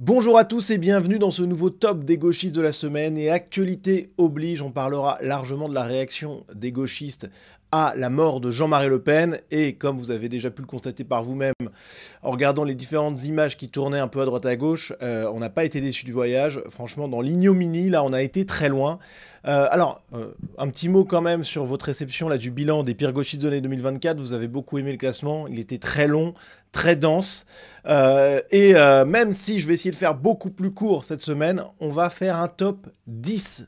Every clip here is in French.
Bonjour à tous et bienvenue dans ce nouveau top des gauchistes de la semaine. Et actualité oblige, on parlera largement de la réaction des gauchistes à la mort de Jean-Marie Le Pen. Et comme vous avez déjà pu le constater par vous-même, en regardant les différentes images qui tournaient un peu à droite à gauche, on n'a pas été déçus du voyage. Franchement, dans l'ignominie, là, on a été très loin. Un petit mot quand même sur votre réception là, du bilan des pires gauchistes de l'année 2024. Vous avez beaucoup aimé le classement, il était très long, très dense. Même si je vais essayer de faire beaucoup plus court cette semaine, on va faire un top 10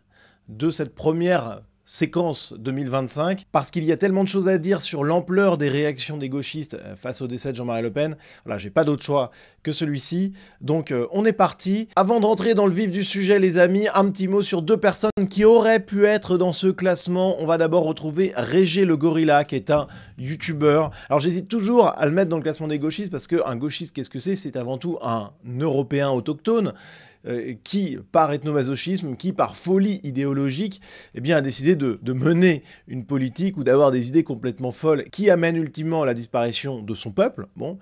de cette première séquence 2025, parce qu'il y a tellement de choses à dire sur l'ampleur des réactions des gauchistes face au décès de Jean-Marie Le Pen. Voilà, j'ai pas d'autre choix que celui-ci. Donc on est parti. Avant de rentrer dans le vif du sujet, les amis, un petit mot sur deux personnes qui auraient pu être dans ce classement. On va d'abord retrouver Régé le Gorilla, qui est un youtubeur. Alors j'hésite toujours à le mettre dans le classement des gauchistes, parce qu'un gauchiste, qu'est-ce que c'est? C'est avant tout un Européen autochtone, qui, par ethnomasochisme, qui, par folie idéologique, eh bien, a décidé de mener une politique ou d'avoir des idées complètement folles qui amènent ultimement à la disparition de son peuple. Bon.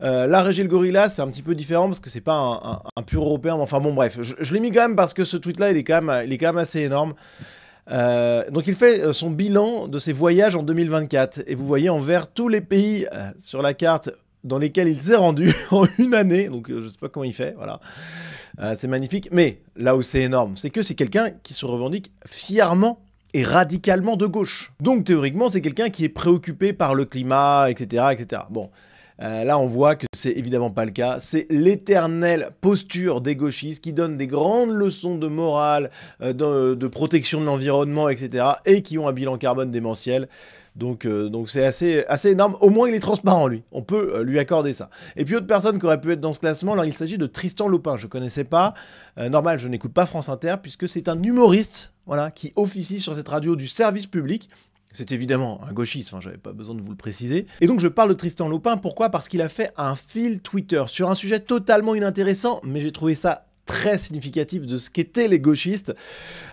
Là, Régé le Gorilla, c'est un petit peu différent parce que c'est pas un pur Européen. Enfin bon, bref, je l'ai mis quand même parce que ce tweet-là, il est quand même assez énorme. Donc il fait son bilan de ses voyages en 2024. Et vous voyez en vert tous les pays sur la carte dans lesquels il s'est rendu en une année. Donc je sais pas comment il fait, voilà. C'est magnifique, mais là où c'est énorme, c'est que c'est quelqu'un qui se revendique fièrement et radicalement de gauche. Donc théoriquement, c'est quelqu'un qui est préoccupé par le climat, etc. etc. Bon, là on voit que c'est évidemment pas le cas. C'est l'éternelle posture des gauchistes qui donnent des grandes leçons de morale, de protection de l'environnement, etc. et qui ont un bilan carbone démentiel. Donc c'est assez énorme. Au moins, il est transparent, lui. On peut lui accorder ça. Et puis, autre personne qui aurait pu être dans ce classement, alors il s'agit de Tristan Lopin. Je ne connaissais pas. Normal, je n'écoute pas France Inter, puisque c'est un humoriste, voilà, qui officie sur cette radio du service public. C'est évidemment un gauchiste, enfin, j'avais pas besoin de vous le préciser. Et donc, je parle de Tristan Lopin. Pourquoi? Parce qu'il a fait un fil Twitter sur un sujet totalement inintéressant, mais j'ai trouvé ça très significatif de ce qu'étaient les gauchistes.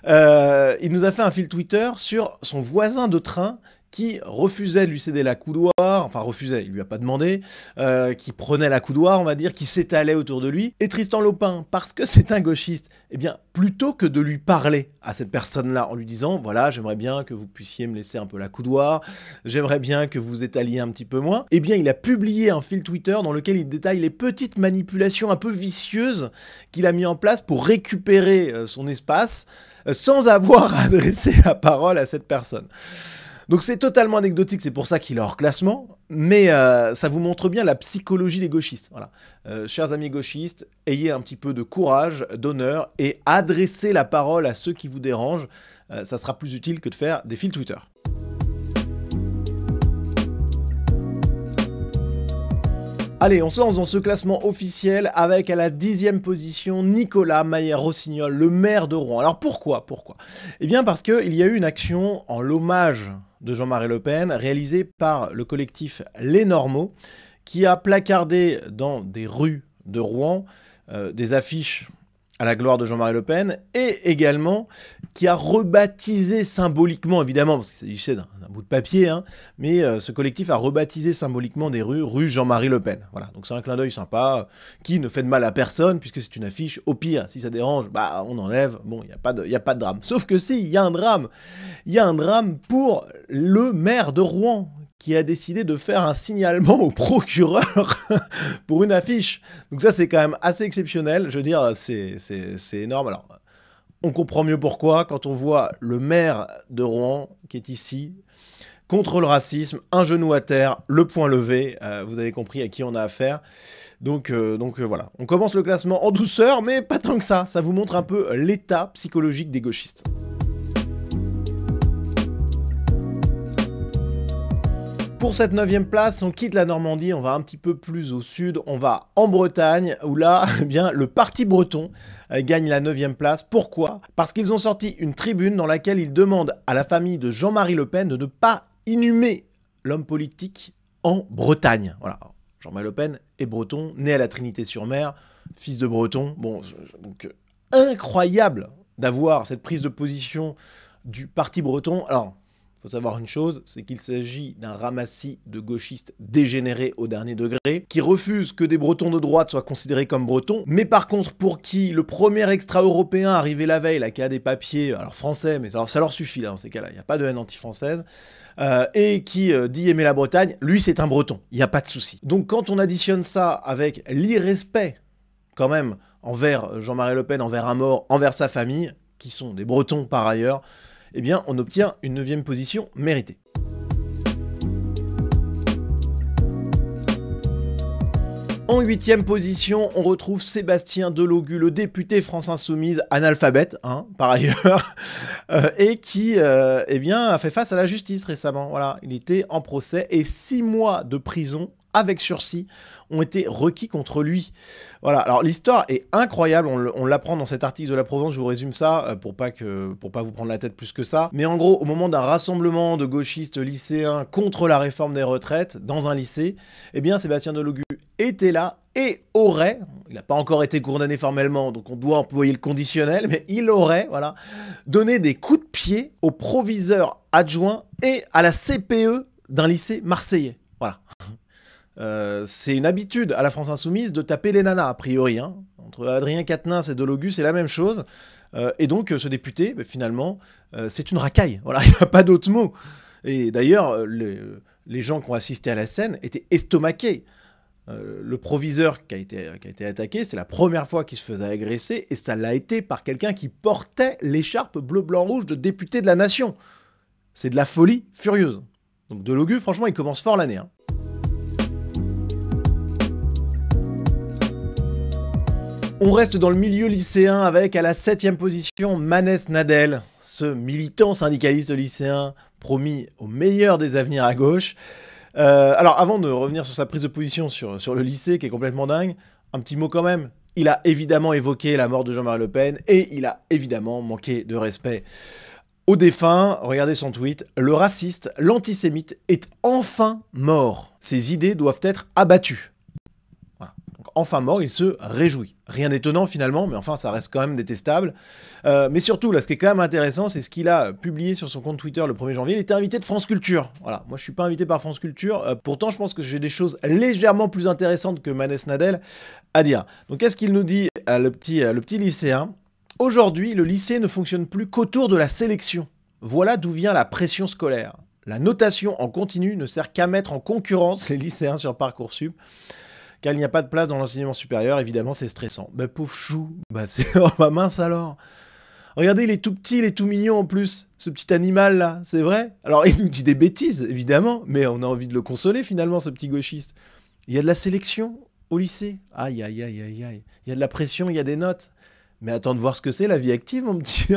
Il nous a fait un fil Twitter sur son voisin de train qui refusait de lui céder la coudoir, enfin refusait, il lui a pas demandé, qui prenait la coudoir, on va dire, qui s'étalait autour de lui. Et Tristan Lopin, parce que c'est un gauchiste, eh bien, plutôt que de lui parler à cette personne-là en lui disant, voilà, j'aimerais bien que vous puissiez me laisser un peu la coudoir, j'aimerais bien que vous étaliez un petit peu moins, eh bien, il a publié un fil Twitter dans lequel il détaille les petites manipulations un peu vicieuses qu'il a mis en place pour récupérer son espace, sans avoir adressé la parole à cette personne. Donc c'est totalement anecdotique, c'est pour ça qu'il est hors classement, mais ça vous montre bien la psychologie des gauchistes. Voilà. Chers amis gauchistes, ayez un petit peu de courage, d'honneur, et adressez la parole à ceux qui vous dérangent. Ça sera plus utile que de faire des fils Twitter. Allez, on se lance dans ce classement officiel avec à la 10e position Nicolas Mayer-Rossignol, le maire de Rouen. Alors pourquoi? Eh bien parce qu'il y a eu une action en l'hommage de Jean-Marie Le Pen réalisée par le collectif Les Normaux qui a placardé dans des rues de Rouen des affiches à la gloire de Jean-Marie Le Pen, et également qui a rebaptisé symboliquement, évidemment, parce qu'il s'agissait d'un bout de papier, hein, mais ce collectif a rebaptisé symboliquement des rues, rue Jean-Marie Le Pen. Voilà, donc c'est un clin d'œil sympa, qui ne fait de mal à personne, puisque c'est une affiche. Au pire, si ça dérange, bah on enlève, bon, il n'y a pas de drame. Sauf que si, il y a un drame. Il y a un drame pour le maire de Rouen, qui a décidé de faire un signalement au procureur pour une affiche. Donc ça, c'est quand même assez exceptionnel. Je veux dire, c'est énorme. Alors, on comprend mieux pourquoi quand on voit le maire de Rouen, qui est ici, contre le racisme, un genou à terre, le poing levé. Vous avez compris à qui on a affaire. Donc voilà, on commence le classement en douceur, mais pas tant que ça. Ça vous montre un peu l'état psychologique des gauchistes. Pour cette 9e place, on quitte la Normandie, on va un petit peu plus au sud, on va en Bretagne, où là, eh bien, le parti breton gagne la 9e place. Pourquoi? Parce qu'ils ont sorti une tribune dans laquelle ils demandent à la famille de Jean-Marie Le Pen de ne pas inhumer l'homme politique en Bretagne. Voilà. Jean-Marie Le Pen est breton, né à la Trinité-sur-Mer, fils de breton. Bon, donc incroyable d'avoir cette prise de position du parti breton. Alors, faut savoir une chose, c'est qu'il s'agit d'un ramassis de gauchistes dégénérés au dernier degré, qui refusent que des Bretons de droite soient considérés comme Bretons, mais par contre pour qui le premier extra-européen arrivé la veille, là, qui a des papiers, alors français, mais ça leur suffit là, dans ces cas-là, il n'y a pas de haine anti-française, et qui dit aimer la Bretagne, lui c'est un Breton, il n'y a pas de souci. Donc quand on additionne ça avec l'irrespect, quand même, envers Jean-Marie Le Pen, envers un mort, envers sa famille, qui sont des Bretons par ailleurs, eh bien, on obtient une 9e position méritée. En 8e position, on retrouve Sébastien Delogu, le député France Insoumise, analphabète, hein, par ailleurs, et qui eh bien, a fait face à la justice récemment. Voilà, il était en procès et 6 mois de prison avec sursis ont été requis contre lui. Voilà, alors l'histoire est incroyable, on l'apprend dans cet article de La Provence, je vous résume ça pour pas vous prendre la tête plus que ça. Mais en gros, au moment d'un rassemblement de gauchistes lycéens contre la réforme des retraites dans un lycée, eh bien Sébastien Delogu était là et aurait, il n'a pas encore été condamné formellement, donc on doit employer le conditionnel, mais il aurait, voilà, donné des coups de pied au proviseur adjoint et à la CPE d'un lycée marseillais. Voilà. C'est une habitude à la France Insoumise de taper les nanas, a priori. Hein. Entre Adrien Quatennens et Delogu, c'est la même chose. Et donc, ce député, finalement, c'est une racaille. Voilà, il n'y a pas d'autre mot. Et d'ailleurs, les gens qui ont assisté à la scène étaient estomaqués. Le proviseur qui a été attaqué, c'est la première fois qu'il se faisait agresser, et ça l'a été par quelqu'un qui portait l'écharpe bleu-blanc-rouge de député de la nation. C'est de la folie furieuse. Donc Delogu, franchement, il commence fort l'année. Hein. On reste dans le milieu lycéen avec à la 7e position Manès Nadel, ce militant syndicaliste lycéen promis au meilleur des avenirs à gauche. Alors avant de revenir sur sa prise de position sur le lycée qui est complètement dingue, un petit mot quand même. Il a évidemment évoqué la mort de Jean-Marie Le Pen et il a évidemment manqué de respect au défunt. Regardez son tweet, le raciste, l'antisémite est enfin mort. Ses idées doivent être abattues. Enfin mort, il se réjouit. Rien d'étonnant finalement, mais enfin ça reste quand même détestable. Mais surtout, là, ce qui est quand même intéressant, c'est ce qu'il a publié sur son compte Twitter le 1er janvier. Il était invité de France Culture. Voilà, moi je suis pas invité par France Culture. Pourtant, je pense que j'ai des choses légèrement plus intéressantes que Manès Nadel à dire. Donc qu'est-ce qu'il nous dit, le petit lycéen? Aujourd'hui, le lycée ne fonctionne plus qu'autour de la sélection. Voilà d'où vient la pression scolaire. La notation en continu ne sert qu'à mettre en concurrence les lycéens sur Parcoursup. Car il n'y a pas de place dans l'enseignement supérieur, évidemment, c'est stressant. Bah, pauvre chou, bah, c'est oh, bah, mince alors. Regardez, il est tout petit, il est tout mignon en plus, ce petit animal-là, c'est vrai. Alors, il nous dit des bêtises, évidemment, mais on a envie de le consoler, finalement, ce petit gauchiste. Il y a de la sélection au lycée. Aïe, aïe, aïe, aïe, aïe. Il y a de la pression, il y a des notes. Mais attends de voir ce que c'est, la vie active, mon petit.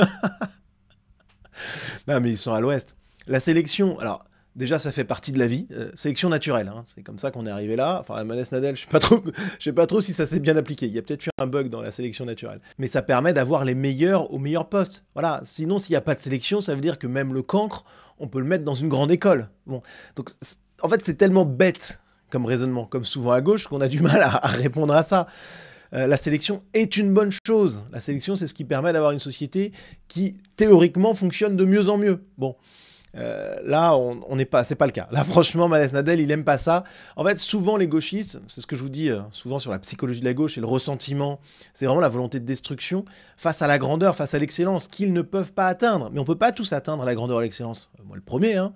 Non, mais ils sont à l'ouest. La sélection, alors... Déjà, ça fait partie de la vie, sélection naturelle, hein. C'est comme ça qu'on est arrivé là. Enfin, Manès Nadel, je sais pas trop si ça s'est bien appliqué. Il y a peut-être eu un bug dans la sélection naturelle. Mais ça permet d'avoir les meilleurs au meilleur poste. Voilà. Sinon, s'il n'y a pas de sélection, ça veut dire que même le cancre, on peut le mettre dans une grande école. Bon. Donc, en fait, c'est tellement bête comme raisonnement, comme souvent à gauche, qu'on a du mal à répondre à ça. La sélection est une bonne chose. La sélection, c'est ce qui permet d'avoir une société qui, théoriquement, fonctionne de mieux en mieux. Bon. Là, on n'est pas, c'est pas le cas. Là, franchement, Manès Nadel, il aime pas ça. En fait, souvent, les gauchistes, c'est ce que je vous dis souvent sur la psychologie de la gauche et le ressentiment, c'est vraiment la volonté de destruction face à la grandeur, face à l'excellence qu'ils ne peuvent pas atteindre. Mais on peut pas tous atteindre la grandeur et l'excellence. Moi, le premier, hein.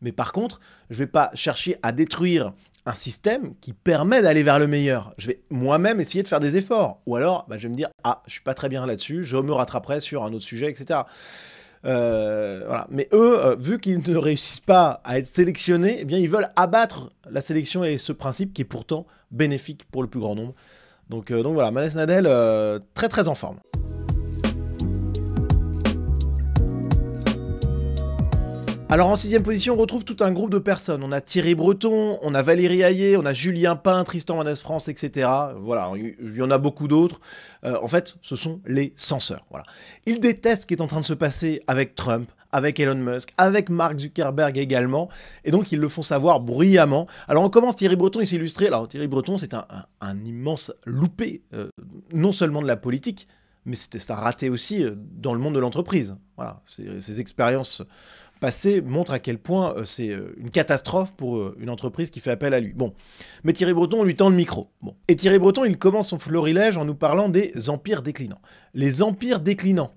Mais par contre, je vais pas chercher à détruire un système qui permet d'aller vers le meilleur. Je vais moi-même essayer de faire des efforts. Ou alors, je vais me dire, ah, je suis pas très bien là-dessus, je me rattraperai sur un autre sujet, etc. Voilà. Mais eux, vu qu'ils ne réussissent pas à être sélectionnés, eh bien, ils veulent abattre la sélection et ce principe qui est pourtant bénéfique pour le plus grand nombre. Donc voilà, Manès Nadel, très très en forme. Alors en 6e position, on retrouve tout un groupe de personnes. On a Thierry Breton, on a Valérie Hayé, on a Julien Pain, Tristan Van France, etc. Voilà, il y en a beaucoup d'autres. En fait, ce sont les censeurs. Voilà. Ils détestent ce qui est en train de se passer avec Trump, avec Elon Musk, avec Mark Zuckerberg également. Et donc, ils le font savoir bruyamment. Alors on commence, Thierry Breton, il s'est illustré. Alors Thierry Breton, c'est un immense loupé, non seulement de la politique, mais c'est un raté aussi dans le monde de l'entreprise. Voilà, ses expériences passé montre à quel point c'est une catastrophe pour une entreprise qui fait appel à lui. Bon, mais Thierry Breton, on lui tend le micro. Bon. Et Thierry Breton, il commence son florilège en nous parlant des empires déclinants. Les empires déclinants,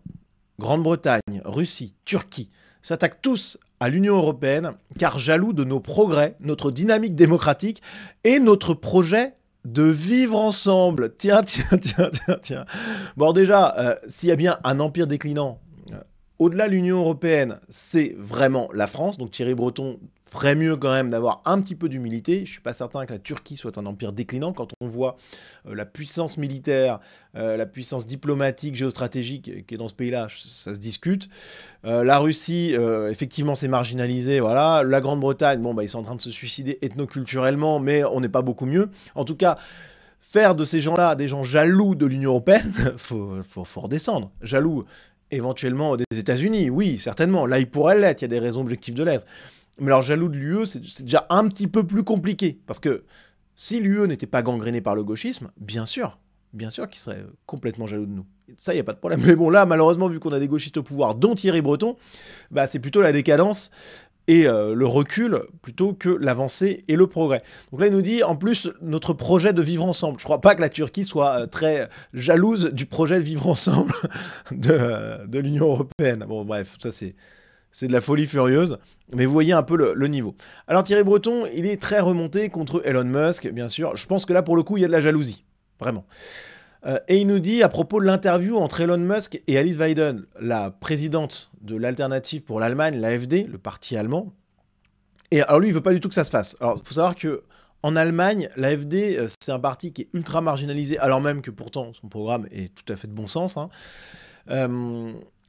Grande-Bretagne, Russie, Turquie, s'attaquent tous à l'Union européenne car jaloux de nos progrès, notre dynamique démocratique et notre projet de vivre ensemble. Tiens. Bon, déjà, s'il y a bien un empire déclinant, au-delà de l'Union européenne, c'est vraiment la France. Donc Thierry Breton ferait mieux quand même d'avoir un petit peu d'humilité. Je ne suis pas certain que la Turquie soit un empire déclinant. Quand on voit la puissance militaire, la puissance diplomatique, géostratégique qui est dans ce pays-là, ça se discute. La Russie, effectivement, c'est marginalisé. Voilà. La Grande-Bretagne, bon, bah, ils sont en train de se suicider ethnoculturellement, mais on n'est pas beaucoup mieux. En tout cas, faire de ces gens-là des gens jaloux de l'Union européenne, faut redescendre. Jaloux éventuellement des États-Unis, oui, certainement. Là, ils pourraient l'être, il y a des raisons objectives de l'être. Mais alors, jaloux de l'UE, c'est déjà un petit peu plus compliqué. Parce que si l'UE n'était pas gangrénée par le gauchisme, bien sûr qu'ils seraient complètement jaloux de nous. Ça, il n'y a pas de problème. Mais bon, là, malheureusement, vu qu'on a des gauchistes au pouvoir, dont Thierry Breton, bah, c'est plutôt la décadence et le recul plutôt que l'avancée et le progrès. Donc là, il nous dit, en plus, notre projet de vivre ensemble. Je ne crois pas que la Turquie soit très jalouse du projet de vivre ensemble de l'Union européenne. Bon, bref, ça c'est de la folie furieuse, mais vous voyez un peu le niveau. Alors Thierry Breton, il est très remonté contre Elon Musk, bien sûr. Je pense que là, pour le coup, il y a de la jalousie, vraiment. Et il nous dit, à propos de l'interview entre Elon Musk et Alice Weidel, la présidente de l'Alternative pour l'Allemagne, l'AfD, le parti allemand. Et alors lui, il veut pas du tout que ça se fasse. Alors, il faut savoir que en Allemagne, l'AfD, c'est un parti qui est ultra marginalisé, alors même que pourtant, son programme est tout à fait de bon sens, hein.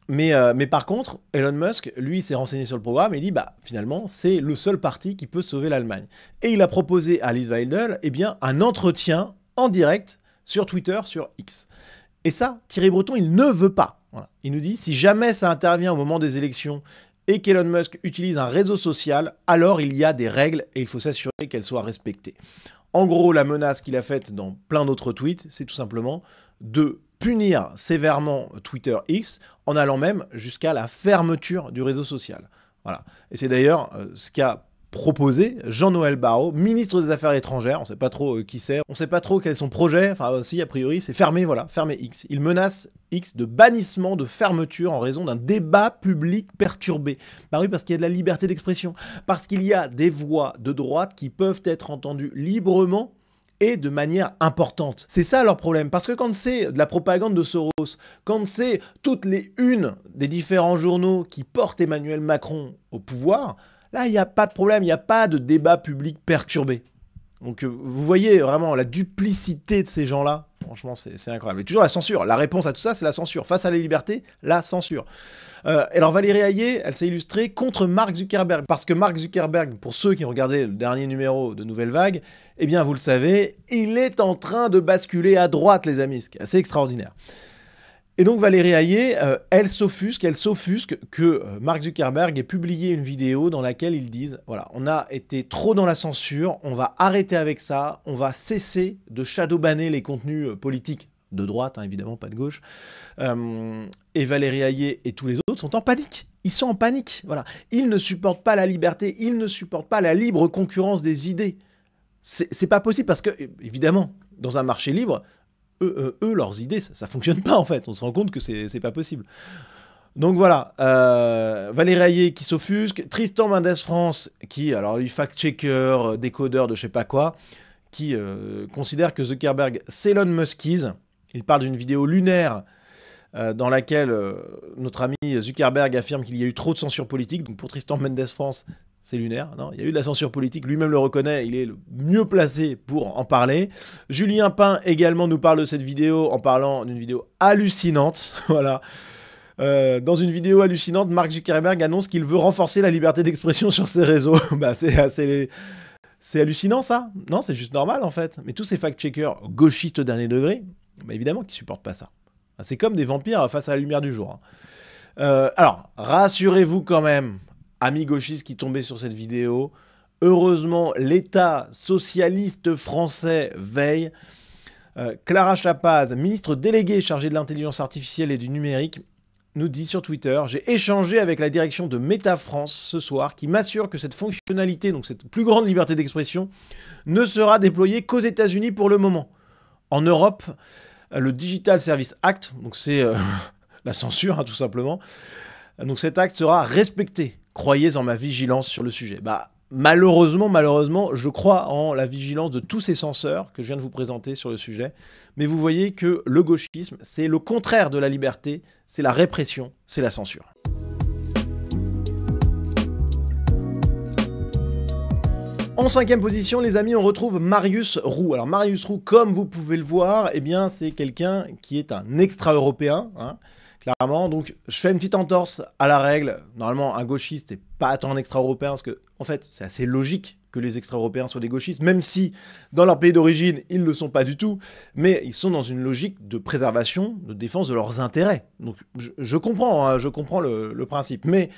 Mais par contre, Elon Musk, lui, s'est renseigné sur le programme et dit, bah, finalement, c'est le seul parti qui peut sauver l'Allemagne. Et il a proposé à Alice Weidel, eh bien, un entretien en direct sur Twitter, sur X. Et ça, Thierry Breton, il ne veut pas. Voilà. Il nous dit, si jamais ça intervient au moment des élections et qu'Elon Musk utilise un réseau social, alors il y a des règles et il faut s'assurer qu'elles soient respectées. En gros, la menace qu'il a faite dans plein d'autres tweets, c'est tout simplement de punir sévèrement Twitter X en allant même jusqu'à la fermeture du réseau social. Voilà. Et c'est d'ailleurs ce qu'a proposé Jean-Noël Barrot, ministre des Affaires étrangères. On ne sait pas trop qui c'est, on ne sait pas trop quel est son projet. Enfin, si, a priori, c'est fermer, voilà, fermer X. Il menace X de bannissement, de fermeture en raison d'un débat public perturbé. Bah oui, parce qu'il y a de la liberté d'expression, parce qu'il y a des voix de droite qui peuvent être entendues librement et de manière importante. C'est ça leur problème, parce que quand c'est de la propagande de Soros, quand c'est toutes les unes des différents journaux qui portent Emmanuel Macron au pouvoir, là, il n'y a pas de problème, il n'y a pas de débat public perturbé. Donc vous voyez vraiment la duplicité de ces gens-là. Franchement, c'est incroyable. Et toujours la censure. La réponse à tout ça, c'est la censure. Face à la liberté, la censure. Alors Valérie Hayé, elle s'est illustrée contre Mark Zuckerberg. Parce que Mark Zuckerberg, pour ceux qui ont regardé le dernier numéro de Nouvelle Vague, eh bien vous le savez, il est en train de basculer à droite, les amis. Ce qui est assez extraordinaire. Et donc Valérie Hayé, elle s'offusque que Mark Zuckerberg ait publié une vidéo dans laquelle ils disent, voilà, on a été trop dans la censure, on va arrêter avec ça, on va cesser de shadowbanner les contenus politiques de droite, hein, évidemment, pas de gauche. Et Valérie Hayé et tous les autres sont en panique. Ils sont en panique, voilà. Ils ne supportent pas la liberté, ils ne supportent pas la libre concurrence des idées. C'est pas possible parce que, évidemment, dans un marché libre, eux, leurs idées, ça fonctionne pas en fait. On se rend compte que c'est pas possible. Donc voilà, Valérie Hayé qui s'offusque, Tristan Mendes France, qui, alors lui, fact-checker, décodeur de je sais pas quoi, qui considère que Zuckerberg, c'est Elon Muskise. Il parle d'une vidéo lunaire dans laquelle notre ami Zuckerberg affirme qu'il y a eu trop de censure politique. Donc pour Tristan Mendes France, c'est lunaire. Non, il y a eu de la censure politique, lui-même le reconnaît, il est le mieux placé pour en parler. Julien Pain également nous parle de cette vidéo en parlant d'une vidéo hallucinante. Voilà. Dans une vidéo hallucinante, Mark Zuckerberg annonce qu'il veut renforcer la liberté d'expression sur ses réseaux. Bah, c'est hallucinant ça. Non, c'est juste normal en fait. Mais tous ces fact-checkers gauchistes au dernier degré, bah, évidemment qu'ils supportent pas ça. C'est comme des vampires face à la lumière du jour. Alors, rassurez-vous quand même, amis gauchistes qui tombaient sur cette vidéo, heureusement, l'État socialiste français veille. Clara Chapaz, ministre déléguée chargée de l'intelligence artificielle et du numérique, nous dit sur Twitter: j'ai échangé avec la direction de Meta France ce soir qui m'assure que cette fonctionnalité, donc cette plus grande liberté d'expression, ne sera déployée qu'aux États-Unis pour le moment. En Europe, le Digital Service Act, donc c'est la censure, hein, tout simplement, donc cet acte sera respecté. Croyez en ma vigilance sur le sujet. Malheureusement, je crois en la vigilance de tous ces censeurs que je viens de vous présenter sur le sujet. Mais vous voyez que le gauchisme, c'est le contraire de la liberté, c'est la répression, c'est la censure. En 5e position, les amis, on retrouve Marius Roux. Alors Marius Roux, comme vous pouvez le voir, eh bien c'est quelqu'un qui est un extra-européen, hein, clairement. Donc je fais une petite entorse à la règle. Normalement, un gauchiste n'est pas tant un extra-européen, parce que en fait, c'est assez logique que les extra-européens soient des gauchistes, même si dans leur pays d'origine, ils ne le sont pas du tout, mais ils sont dans une logique de préservation, de défense de leurs intérêts. Donc je comprends, hein, je comprends le principe. Mais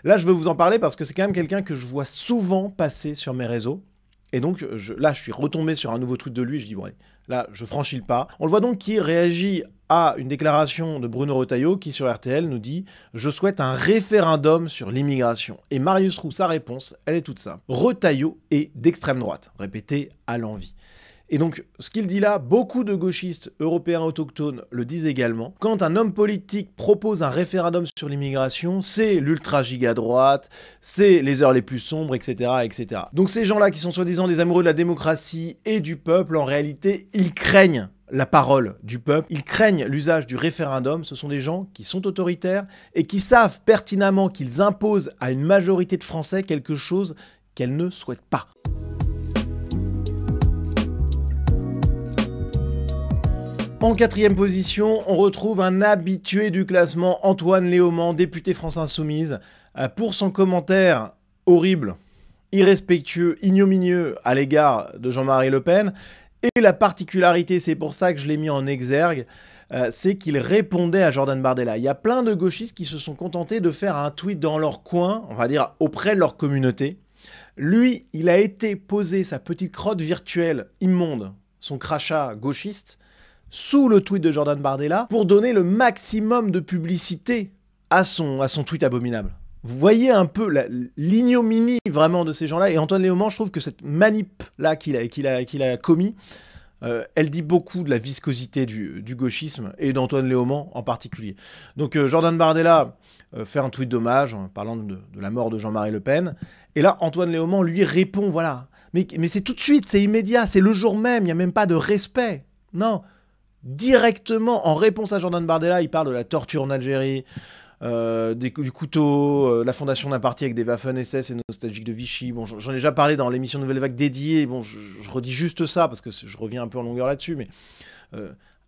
là, je veux vous en parler parce que c'est quand même quelqu'un que je vois souvent passer sur mes réseaux. Et donc là, je suis retombé sur un nouveau tweet de lui, je dis bon allez, là, je franchis le pas. On le voit donc qui réagit à une déclaration de Bruno Retailleau qui sur RTL nous dit « Je souhaite un référendum sur l'immigration ». Et Marius Roux, sa réponse, elle est toute simple. Retailleau est d'extrême droite, répété à l'envi. Et donc, ce qu'il dit là, beaucoup de gauchistes européens autochtones le disent également. Quand un homme politique propose un référendum sur l'immigration, c'est l'ultra-giga-droite, c'est les heures les plus sombres, etc., etc. Donc ces gens-là qui sont soi-disant des amoureux de la démocratie et du peuple, en réalité, ils craignent la parole du peuple, ils craignent l'usage du référendum. Ce sont des gens qui sont autoritaires et qui savent pertinemment qu'ils imposent à une majorité de Français quelque chose qu'elle ne souhaite pas. En 4e position, on retrouve un habitué du classement, Antoine Léaumont, député France Insoumise, pour son commentaire horrible, irrespectueux, ignominieux à l'égard de Jean-Marie Le Pen. Et la particularité, c'est pour ça que je l'ai mis en exergue, c'est qu'il répondait à Jordan Bardella. Il y a plein de gauchistes qui se sont contentés de faire un tweet dans leur coin, on va dire auprès de leur communauté. Lui, il a été poser sa petite crotte virtuelle immonde, son crachat gauchiste, sous le tweet de Jordan Bardella pour donner le maximum de publicité à son tweet abominable. Vous voyez un peu l'ignominie vraiment de ces gens-là. Et Antoine Léaumont, je trouve que cette manip-là qu'il a commis, elle dit beaucoup de la viscosité du gauchisme et d'Antoine Léaumont en particulier. Donc Jordan Bardella fait un tweet d'hommage en parlant de la mort de Jean-Marie Le Pen. Et là, Antoine Léaumont lui répond, voilà. Mais c'est tout de suite, c'est immédiat, c'est le jour même, il n'y a même pas de respect. Non. Directement, en réponse à Jordan Bardella, il parle de la torture en Algérie, du couteau, la fondation d'un parti avec des Waffen-SS et nostalgique de Vichy. Bon, j'en ai déjà parlé dans l'émission Nouvelle Vague dédiée. Bon, je redis juste ça parce que je reviens un peu en longueur là-dessus, mais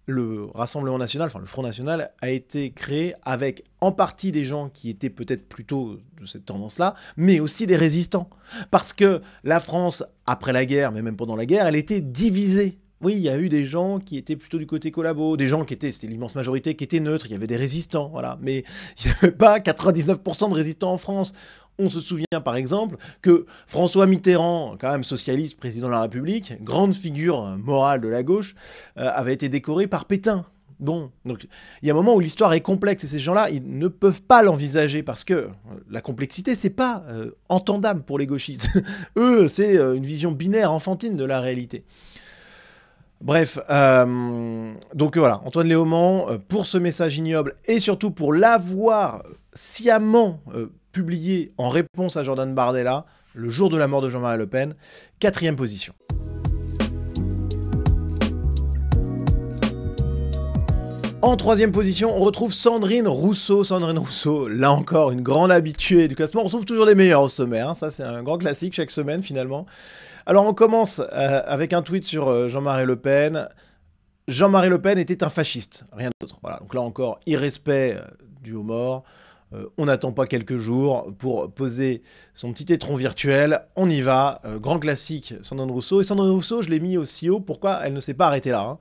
le Rassemblement National, enfin le Front National, a été créé avec en partie des gens qui étaient peut-être plutôt de cette tendance-là, mais aussi des résistants. Parce que la France, après la guerre, mais même pendant la guerre, elle était divisée. Oui, il y a eu des gens qui étaient plutôt du côté collabo, des gens qui étaient, c'était l'immense majorité, qui étaient neutres, il y avait des résistants, voilà. Mais il n'y avait pas 99% de résistants en France. On se souvient par exemple que François Mitterrand, quand même socialiste, président de la République, grande figure morale de la gauche, avait été décoré par Pétain. Bon, donc il y a un moment où l'histoire est complexe et ces gens-là, ils ne peuvent pas l'envisager parce que la complexité, c'est pas entendable pour les gauchistes. Eux, c'est une vision binaire, enfantine de la réalité. Bref, donc voilà, Antoine Léaumont, pour ce message ignoble et surtout pour l'avoir sciemment publié en réponse à Jordan Bardella, le jour de la mort de Jean-Marie Le Pen, 4e position. En 3e position, on retrouve Sandrine Rousseau. Sandrine Rousseau, là encore, une grande habituée du classement. On retrouve toujours les meilleurs au sommet, hein. Ça c'est un grand classique chaque semaine finalement. Alors on commence avec un tweet sur Jean-Marie Le Pen. Jean-Marie Le Pen était un fasciste, rien d'autre. Voilà. Donc là encore, irrespect dû aux morts. On n'attend pas quelques jours pour poser son petit étron virtuel. On y va, grand classique, Sandrine Rousseau. Et Sandrine Rousseau, je l'ai mis aussi haut. Pourquoi? Elle ne s'est pas arrêtée là, hein.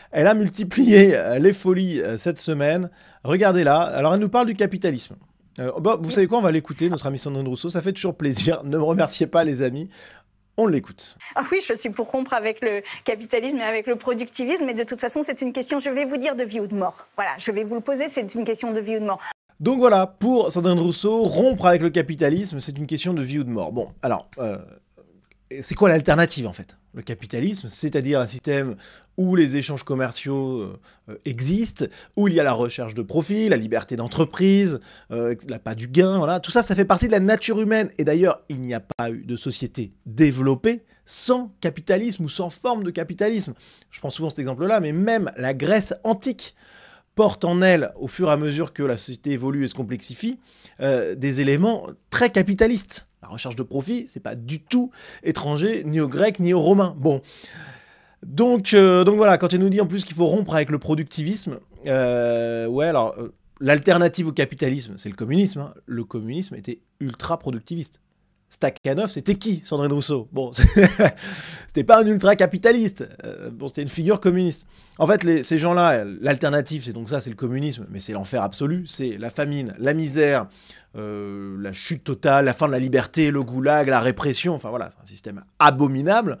Elle a multiplié les folies cette semaine. Regardez là. Alors, elle nous parle du capitalisme. Vous savez quoi? On va l'écouter, notre amie Sandrine Rousseau. Ça fait toujours plaisir. Ne me remerciez pas, les amis. On l'écoute. Ah oui, je suis pour rompre avec le capitalisme et avec le productivisme. Mais de toute façon, c'est une question, je vais vous dire, de vie ou de mort. Voilà, je vais vous le poser, c'est une question de vie ou de mort. Donc voilà, pour Sandrine Rousseau, rompre avec le capitalisme, c'est une question de vie ou de mort. Bon, alors, c'est quoi l'alternative en fait? Le capitalisme, c'est-à-dire un système où les échanges commerciaux existent, où il y a la recherche de profit, la liberté d'entreprise, pas du gain, voilà. Tout ça, ça fait partie de la nature humaine. Et d'ailleurs, il n'y a pas eu de société développée sans capitalisme ou sans forme de capitalisme. Je prends souvent cet exemple-là, mais même la Grèce antique porte en elle, au fur et à mesure que la société évolue et se complexifie, des éléments très capitalistes. La recherche de profit, c'est pas du tout étranger ni aux Grecs ni aux Romains. Bon, donc voilà, quand il nous dit en plus qu'il faut rompre avec le productivisme, ouais, alors l'alternative au capitalisme, c'est le communisme. Hein. Le communisme était ultra productiviste. Stakhanov, c'était qui, Sandrine Rousseau? Bon, c'était pas un ultra-capitaliste. Bon, c'était une figure communiste. En fait, ces gens-là, l'alternative, c'est donc ça, c'est le communisme, mais c'est l'enfer absolu. C'est la famine, la misère, la chute totale, la fin de la liberté, le goulag, la répression. Enfin voilà, c'est un système abominable.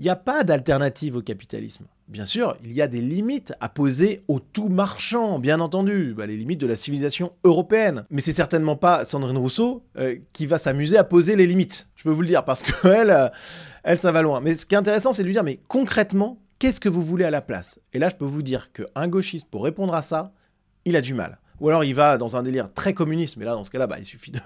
Il n'y a pas d'alternative au capitalisme. Bien sûr, il y a des limites à poser au tout marchand, bien entendu, les limites de la civilisation européenne. Mais c'est certainement pas Sandrine Rousseau qui va s'amuser à poser les limites, je peux vous le dire, parce qu'elle, ça va loin. Mais ce qui est intéressant, c'est de lui dire, mais concrètement, qu'est-ce que vous voulez à la place? Et là, je peux vous dire qu'un gauchiste, pour répondre à ça, il a du mal. Ou alors il va dans un délire très communiste, mais là, dans ce cas-là, il suffit de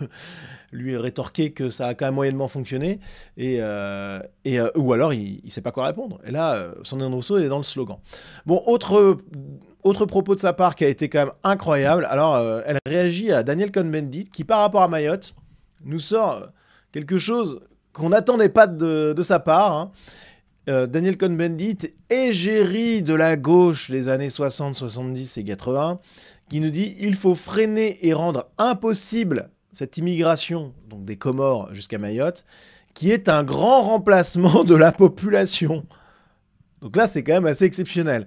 lui rétorquer que ça a quand même moyennement fonctionné, ou alors il ne sait pas quoi répondre. Et là, Sandrine Rousseau est dans le slogan. Bon, autre propos de sa part qui a été quand même incroyable, alors elle réagit à Daniel Cohn-Bendit, qui par rapport à Mayotte, nous sort quelque chose qu'on n'attendait pas de sa part, hein. Daniel Cohn-Bendit, égérie de la gauche les années 60, 70 et 80, qui nous dit « Il faut freiner et rendre impossible cette immigration, donc des Comores jusqu'à Mayotte, qui est un grand remplacement de la population. » Donc là, c'est quand même assez exceptionnel.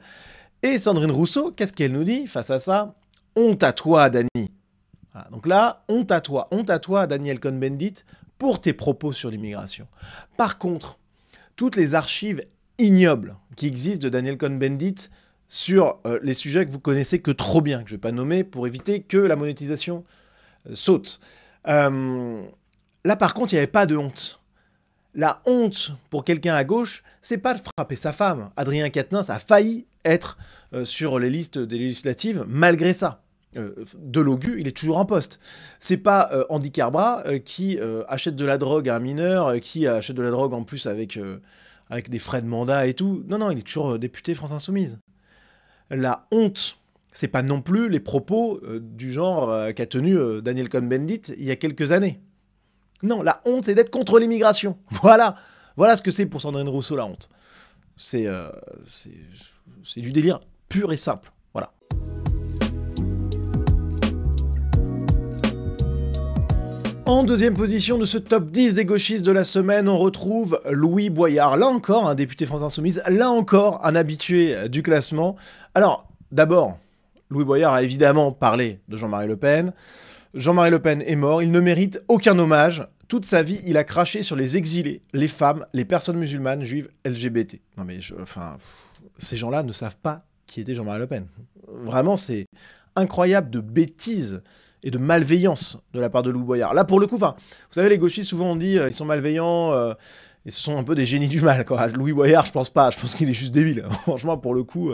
Et Sandrine Rousseau, qu'est-ce qu'elle nous dit face à ça? « Honte à toi, Dani. » Voilà, donc là, honte à toi, Daniel Cohn-Bendit, pour tes propos sur l'immigration. Par contre, toutes les archives ignobles qui existent de Daniel Cohn-Bendit sur les sujets que vous connaissez que trop bien, que je ne vais pas nommer, pour éviter que la monétisation saute. Là, par contre, il n'y avait pas de honte. La honte pour quelqu'un à gauche, c'est pas de frapper sa femme. Adrien Quatennens a failli être sur les listes des législatives malgré ça. Delogu, il est toujours en poste. C'est pas Andy Carbra qui achète de la drogue à un mineur, qui achète de la drogue en plus avec des frais de mandat et tout. Non, il est toujours député France Insoumise. La honte, c'est pas non plus les propos du genre qu'a tenu Daniel Cohn-Bendit il y a quelques années. Non, la honte, c'est d'être contre l'immigration. Voilà ce que c'est pour Sandrine Rousseau, la honte. C'est du délire pur et simple. Voilà. En deuxième position de ce top 10 des gauchistes de la semaine, on retrouve Louis Boyard. Là encore, un député France Insoumise, là encore, un habitué du classement. Alors, d'abord, Louis Boyard a évidemment parlé de Jean-Marie Le Pen. Jean-Marie Le Pen est mort, il ne mérite aucun hommage. Toute sa vie, il a craché sur les exilés, les femmes, les personnes musulmanes, juives, LGBT. Non mais, ces gens-là ne savent pas qui était Jean-Marie Le Pen. Vraiment, c'est incroyable de bêtises et de malveillance de la part de Louis Boyard. Là, pour le coup, vous savez, les gauchistes, souvent, on dit ils sont malveillants, et ce sont un peu des génies du mal, quoi. Louis Boyard, je pense pas, je pense qu'il est juste débile. Franchement, pour le coup,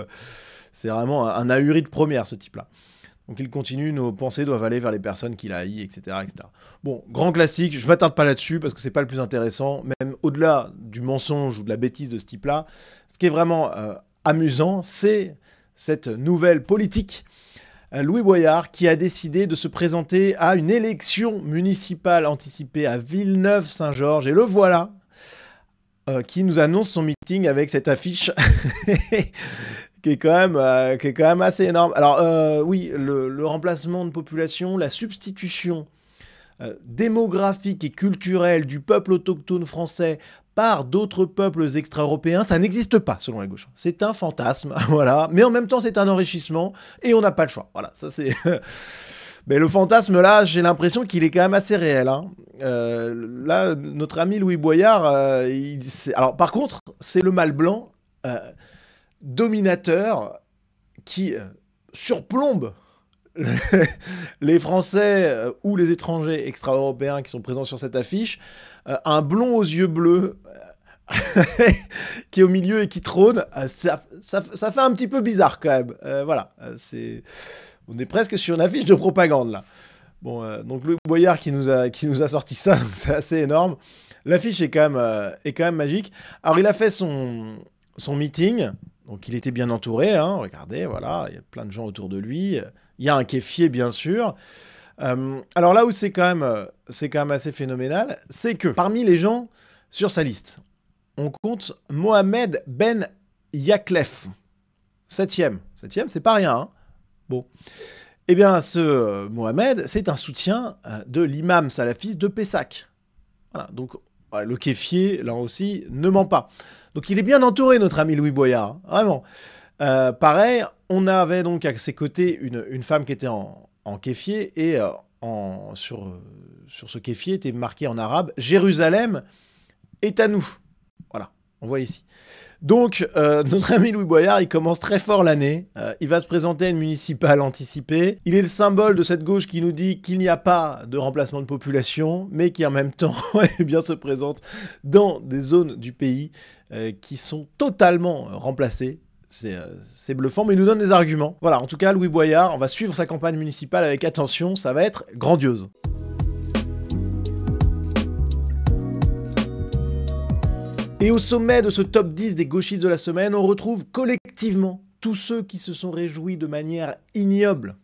c'est vraiment un ahuri de première, ce type-là. Donc il continue, nos pensées doivent aller vers les personnes qu'il haït, etc., etc. Bon, grand classique, je ne m'attarde pas là-dessus parce que c'est pas le plus intéressant, même au-delà du mensonge ou de la bêtise de ce type-là. Ce qui est vraiment amusant, c'est cette nouvelle politique. Louis Boyard qui a décidé de se présenter à une élection municipale anticipée à Villeneuve-Saint-Georges. Et le voilà, qui nous annonce son meeting avec cette affiche qui est quand même assez énorme. Alors oui, le remplacement de population, la substitution démographique et culturelle du peuple autochtone français par d'autres peuples extra-européens, ça n'existe pas selon la gauche. C'est un fantasme, voilà. Mais en même temps, c'est un enrichissement et on n'a pas le choix. Voilà, ça c'est... Mais le fantasme, là, j'ai l'impression qu'il est quand même assez réel. Hein. Là, notre ami Louis Boyard, alors par contre, c'est le mâle blanc dominateur qui surplombe les Français ou les étrangers extra-européens qui sont présents sur cette affiche, un blond aux yeux bleus qui est au milieu et qui trône, ça fait un petit peu bizarre quand même. Voilà, on est presque sur une affiche de propagande là. Bon, donc Louis Boyard qui nous a sorti ça, c'est assez énorme. L'affiche est quand même magique. Alors il a fait son meeting, donc il était bien entouré, hein, regardez, voilà, il y a plein de gens autour de lui. Il y a un caifier bien sûr. Alors là où c'est quand même assez phénoménal, c'est que parmi les gens sur sa liste, on compte Mohamed Ben Yaklef. 7e, c'est pas rien. Hein. Bon. Eh bien, ce Mohamed, c'est un soutien de l'imam salafiste de Pessac. Voilà, donc le caifier, là aussi, ne ment pas. Donc il est bien entouré, notre ami Louis Boyard, hein, vraiment. Pareil, on avait donc à ses côtés une femme qui était en caifier, et sur ce caifier était marqué en arabe « Jérusalem est à nous ». Voilà, on voit ici. Donc, notre ami Louis Boyard, il commence très fort l'année. Il va se présenter à une municipale anticipée. Il est le symbole de cette gauche qui nous dit qu'il n'y a pas de remplacement de population, mais qui en même temps eh bien, se présente dans des zones du pays qui sont totalement remplacées. C'est bluffant, mais il nous donne des arguments. Voilà, en tout cas, Louis Boyard, on va suivre sa campagne municipale avec attention, ça va être grandiose. Et au sommet de ce top 10 des gauchistes de la semaine, on retrouve collectivement tous ceux qui se sont réjouis de manière ignoble,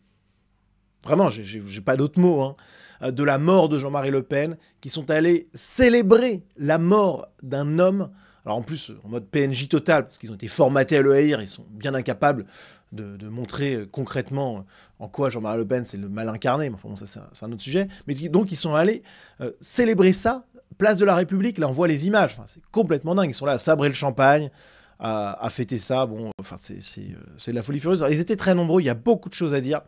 vraiment, j'ai pas d'autres mots, hein, de la mort de Jean-Marie Le Pen, qui sont allés célébrer la mort d'un homme, alors en plus en mode PNJ total, parce qu'ils ont été formatés à le haïr, ils sont bien incapables de montrer concrètement en quoi Jean-Marie Le Pen c'est le mal incarné, mais enfin bon, ça c'est un autre sujet, mais donc ils sont allés célébrer ça, place de la République, là on voit les images, enfin, c'est complètement dingue, ils sont là à sabrer le champagne, à fêter ça, bon, enfin c'est de la folie furieuse. Alors, ils étaient très nombreux, il y a beaucoup de choses à dire.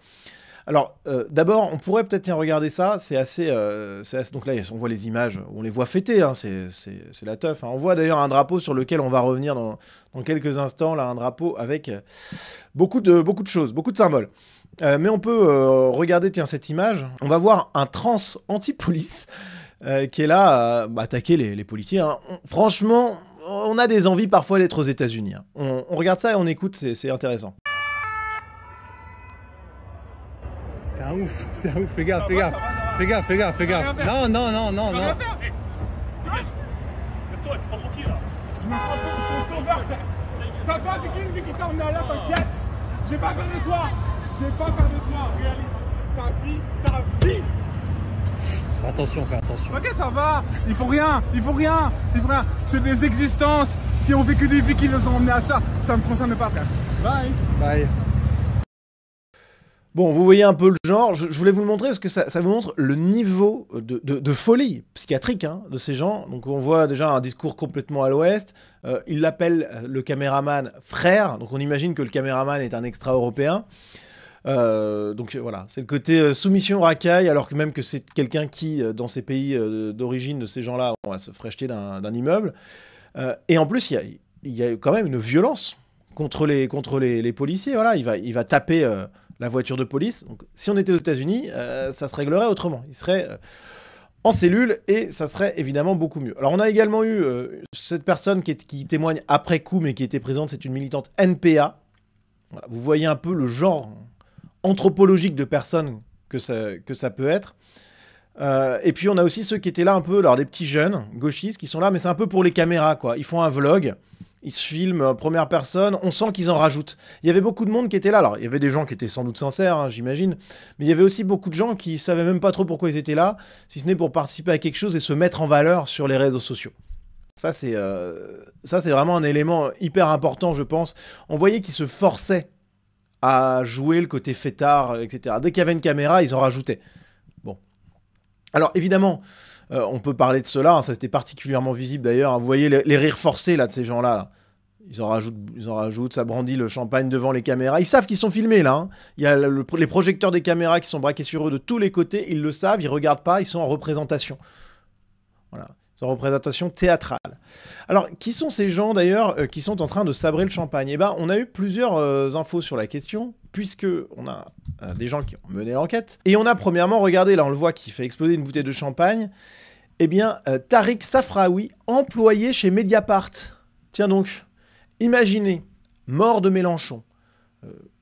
Alors, d'abord, on pourrait peut-être regarder ça, c'est assez... donc là, on voit les images, on les voit fêter, hein, c'est la teuf. Hein. On voit d'ailleurs un drapeau sur lequel on va revenir dans quelques instants, là, un drapeau avec beaucoup de choses, beaucoup de symboles. Mais on peut regarder, tiens, cette image, on va voir un trans anti-police qui est là à attaquer les policiers. Hein. Franchement, on a des envies parfois d'être aux États-Unis. Hein. On regarde ça et on écoute, c'est intéressant. T'es un ouf, fais gaffe. Non. Lève-toi, tu prends pour qui là? Je me prends pour ton sauveur. Toi, c'est qui t'a emmené là, t'inquiète. J'ai pas peur de toi. Réalise ta vie. Fais attention. Ok, ça va. Il faut rien. C'est des existences qui ont vécu des vies qui nous ont emmenés à ça. Ça me concerne pas, frère. Bye. Bon, vous voyez un peu le genre, je voulais vous le montrer parce que ça vous montre le niveau de folie psychiatrique hein, de ces gens. Donc on voit déjà un discours complètement à l'ouest. Il l'appelle le caméraman frère, donc on imagine que le caméraman est un extra-européen. Donc voilà, c'est le côté soumission racaille, alors que même que c'est quelqu'un qui, dans ces pays d'origine de ces gens-là, on va se ferait jeter d'un immeuble. Et en plus, il y a quand même une violence contre les policiers. Voilà, il va taper... la voiture de police. Donc, si on était aux États-Unis, ça se réglerait autrement. Il serait en cellule et ça serait évidemment beaucoup mieux. Alors, on a également eu cette personne qui témoigne après coup, mais qui était présente, c'est une militante NPA. Voilà, vous voyez un peu le genre anthropologique de personnes que ça peut être. Et puis, on a aussi ceux qui étaient là un peu, alors des petits jeunes gauchistes qui sont là, mais c'est un peu pour les caméras, quoi. Ils font un vlog. Ils se filment en première personne, on sent qu'ils en rajoutent. Il y avait beaucoup de monde qui était là. Alors, il y avait des gens qui étaient sans doute sincères, hein, j'imagine, mais il y avait aussi beaucoup de gens qui savaient même pas trop pourquoi ils étaient là, si ce n'est pour participer à quelque chose et se mettre en valeur sur les réseaux sociaux. Ça, c'est vraiment un élément hyper important, je pense. On voyait qu'ils se forçaient à jouer le côté fêtard, etc. Dès qu'il y avait une caméra, ils en rajoutaient. Bon. Alors, évidemment... on peut parler de cela, hein, ça c'était particulièrement visible d'ailleurs. Hein, vous voyez les rires forcés là, de ces gens-là. Là. Ils en rajoutent, ça brandit le champagne devant les caméras. Ils savent qu'ils sont filmés là. Hein. Il y a les projecteurs des caméras qui sont braqués sur eux de tous les côtés. Ils le savent, ils regardent pas, ils sont en représentation. Voilà. C'est une représentation théâtrale. Alors, qui sont ces gens, d'ailleurs, qui sont en train de sabrer le champagne? Eh ben, on a eu plusieurs infos sur la question, puisque on a des gens qui ont mené l'enquête. Et on a premièrement regardé, là on le voit, qui fait exploser une bouteille de champagne. Eh bien, Tariq Safraoui, employé chez Mediapart. Tiens donc, imaginez, mort de Mélenchon,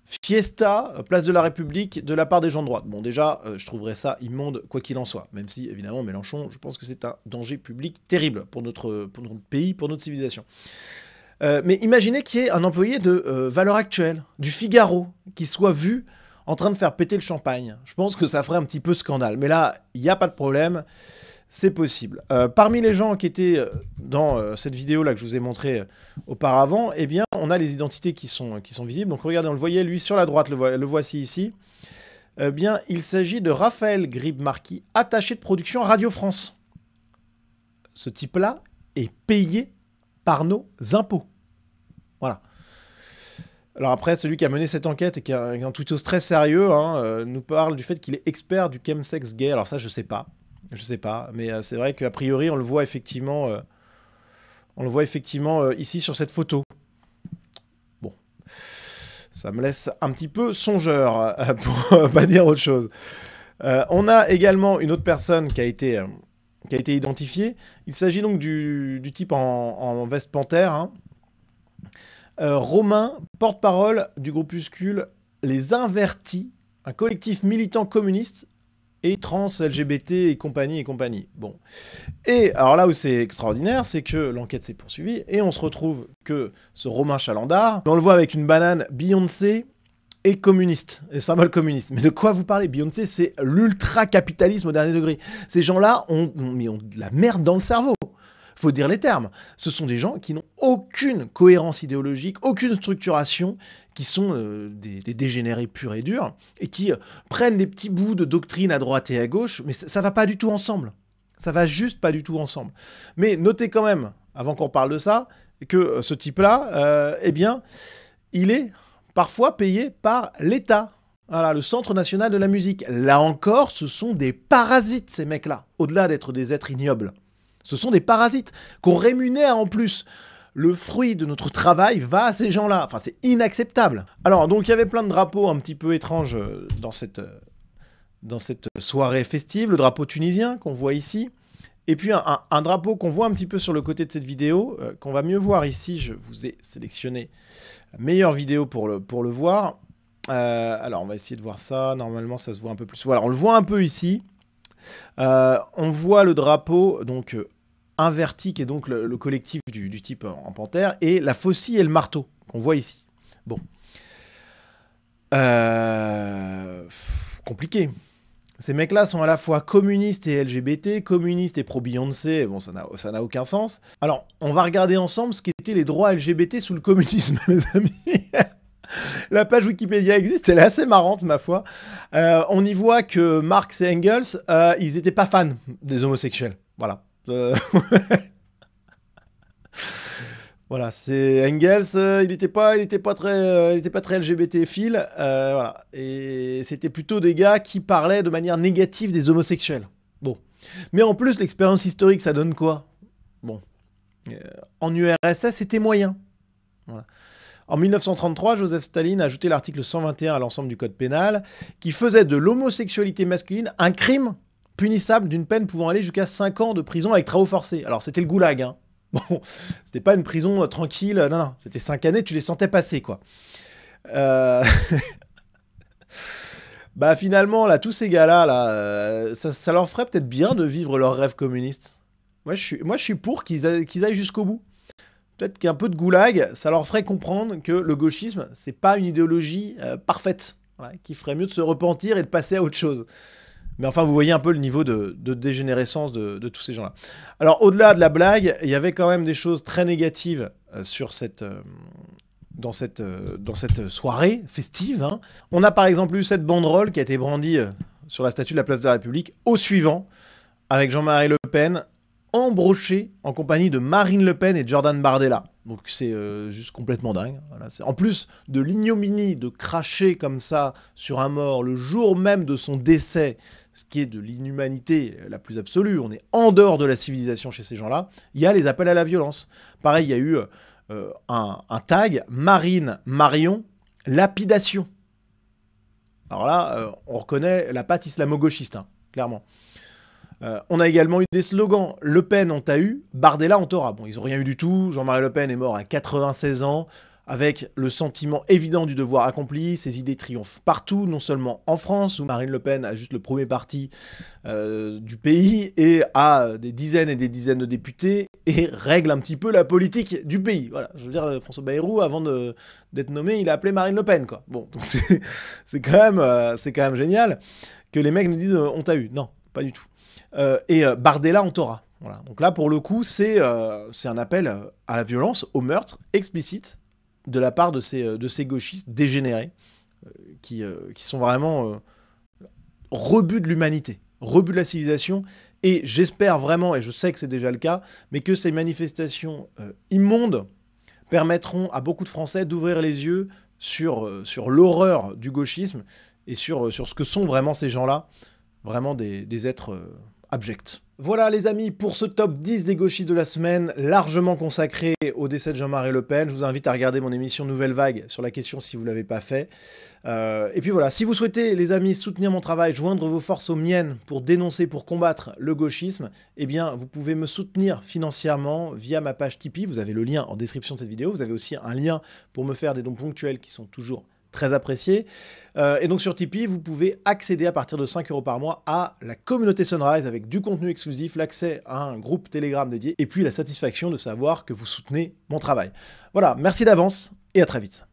fiesta, place de la République, de la part des gens de droite. Bon, déjà, je trouverais ça immonde, quoi qu'il en soit. Même si, évidemment, Mélenchon, je pense que c'est un danger public terrible pour notre pays, pour notre civilisation. Mais imaginez qu'il y ait un employé de Valeurs Actuelles, du Figaro, qui soit vu en train de faire péter le champagne. Je pense que ça ferait un petit peu scandale. Mais là, il n'y a pas de problème. C'est possible. Parmi les gens qui étaient dans cette vidéo-là que je vous ai montrée auparavant, eh bien, on a les identités qui sont visibles. Donc regardez, on le voyait, lui, sur la droite, le voici ici. Eh bien, il s'agit de Raphaël Grib-Marquis, attaché de production à Radio France. Ce type-là est payé par nos impôts. Voilà. Alors après, celui qui a mené cette enquête et qui a un tweetos très sérieux, hein, nous parle du fait qu'il est expert du chemsex gay. Alors ça, je sais pas. Je sais pas, mais c'est vrai qu'a priori, on le voit effectivement, ici sur cette photo. Bon, ça me laisse un petit peu songeur, pour pas dire autre chose. On a également une autre personne qui a été identifiée. Il s'agit donc du type en veste panthère, hein. Romain, porte-parole du groupuscule Les Invertis, un collectif militant communiste et trans, LGBT et compagnie. Bon. Et alors là où c'est extraordinaire, c'est que l'enquête s'est poursuivie et on se retrouve que ce Romain Chalandard, on le voit avec une banane Beyoncé et communiste, et symbole communiste. Mais de quoi vous parlez? Beyoncé, c'est l'ultra-capitalisme au dernier degré. Ces gens-là ont de la merde dans le cerveau. Faut dire les termes. Ce sont des gens qui n'ont aucune cohérence idéologique, aucune structuration, qui sont des dégénérés purs et durs, et qui prennent des petits bouts de doctrine à droite et à gauche, mais ça va pas du tout ensemble. Ça va juste pas du tout ensemble. Mais notez quand même, avant qu'on parle de ça, que ce type-là, eh bien, il est parfois payé par l'État. Voilà, le Centre national de la musique. Là encore, ce sont des parasites, ces mecs-là, au-delà d'être des êtres ignobles. Ce sont des parasites qu'on rémunère en plus. Le fruit de notre travail va à ces gens-là. Enfin, c'est inacceptable. Alors, donc, il y avait plein de drapeaux un petit peu étranges dans cette soirée festive. Le drapeau tunisien qu'on voit ici. Et puis, un drapeau qu'on voit un petit peu sur le côté de cette vidéo, qu'on va mieux voir ici. Je vous ai sélectionné la meilleure vidéo pour le voir. Alors, on va essayer de voir ça. Normalement, ça se voit un peu plus. Voilà, on le voit un peu ici. On voit le drapeau, donc... Inverti, qui est donc le collectif du type en panthère, et la faucille et le marteau, qu'on voit ici. Bon. Compliqué. Ces mecs-là sont à la fois communistes et LGBT, communistes et pro-Beyoncé, bon, ça n'a aucun sens. Alors, on va regarder ensemble ce qu'étaient les droits LGBT sous le communisme, les amis. La page Wikipédia existe, elle est assez marrante, ma foi. On y voit que Marx et Engels, ils n'étaient pas fans des homosexuels. Voilà. Voilà, c'est Engels, il était pas très LGBT-phile, voilà, et c'était plutôt des gars qui parlaient de manière négative des homosexuels. Bon, mais en plus l'expérience historique, ça donne quoi? Bon, en URSS, c'était moyen. Voilà. En 1933, Joseph Staline a ajouté l'article 121 à l'ensemble du code pénal, qui faisait de l'homosexualité masculine un crime punissable d'une peine pouvant aller jusqu'à 5 ans de prison avec travaux forcés. Alors, c'était le goulag, hein. Bon, c'était pas une prison tranquille, non, c'était 5 années, tu les sentais passer, quoi. Bah, finalement, là, tous ces gars-là, là, ça leur ferait peut-être bien de vivre leur rêve communiste. Moi, je suis pour qu'ils aillent jusqu'au bout. Peut-être qu'un peu de goulag, ça leur ferait comprendre que le gauchisme, c'est pas une idéologie parfaite, voilà, qu'il ferait mieux de se repentir et de passer à autre chose. Mais enfin, vous voyez un peu le niveau de dégénérescence de tous ces gens-là. Alors, au-delà de la blague, il y avait quand même des choses très négatives dans cette soirée festive, hein. On a par exemple eu cette banderole qui a été brandie sur la statue de la place de la République, au suivant, avec Jean-Marie Le Pen embroché en compagnie de Marine Le Pen et Jordan Bardella. Donc c'est juste complètement dingue. Voilà, en plus de l'ignominie de cracher comme ça sur un mort le jour même de son décès, ce qui est de l'inhumanité la plus absolue, on est en dehors de la civilisation chez ces gens-là, il y a les appels à la violence. Pareil, il y a eu un tag, Marine Marion, lapidation. Alors là, on reconnaît la patte islamo-gauchiste, hein, clairement. On a également eu des slogans. Le Pen, on t'a eu, Bardella, on t'aura. Bon, ils n'ont rien eu du tout. Jean-Marie Le Pen est mort à 96 ans, avec le sentiment évident du devoir accompli. Ses idées triomphent partout, non seulement en France, où Marine Le Pen a juste le premier parti du pays et a des dizaines et des dizaines de députés et règle un petit peu la politique du pays. Voilà, je veux dire, François Bayrou, avant d'être nommé, il a appelé Marine Le Pen, quoi. Bon, donc c'est quand même génial que les mecs nous disent on t'a eu. Non, pas du tout. Et Bardella, on t'aura. Voilà. Donc là, pour le coup, c'est un appel à la violence, au meurtre explicite de la part de ces gauchistes dégénérés qui sont vraiment rebut de l'humanité, rebut de la civilisation. Et j'espère vraiment, et je sais que c'est déjà le cas, mais que ces manifestations immondes permettront à beaucoup de Français d'ouvrir les yeux sur l'horreur du gauchisme et sur ce que sont vraiment ces gens-là, vraiment des êtres abjects. Voilà les amis pour ce top 10 des gauchistes de la semaine, largement consacré au décès de Jean-Marie Le Pen. Je vous invite à regarder mon émission Nouvelle Vague sur la question si vous ne l'avez pas fait. Et puis voilà, si vous souhaitez les amis soutenir mon travail, joindre vos forces aux miennes pour dénoncer, pour combattre le gauchisme, eh bien vous pouvez me soutenir financièrement via ma page Tipeee. Vous avez le lien en description de cette vidéo. Vous avez aussi un lien pour me faire des dons ponctuels qui sont toujours très apprécié. Et donc sur Tipeee, vous pouvez accéder à partir de 5 € par mois à la communauté Sunrise avec du contenu exclusif, l'accès à un groupe Telegram dédié et puis la satisfaction de savoir que vous soutenez mon travail. Voilà, merci d'avance et à très vite.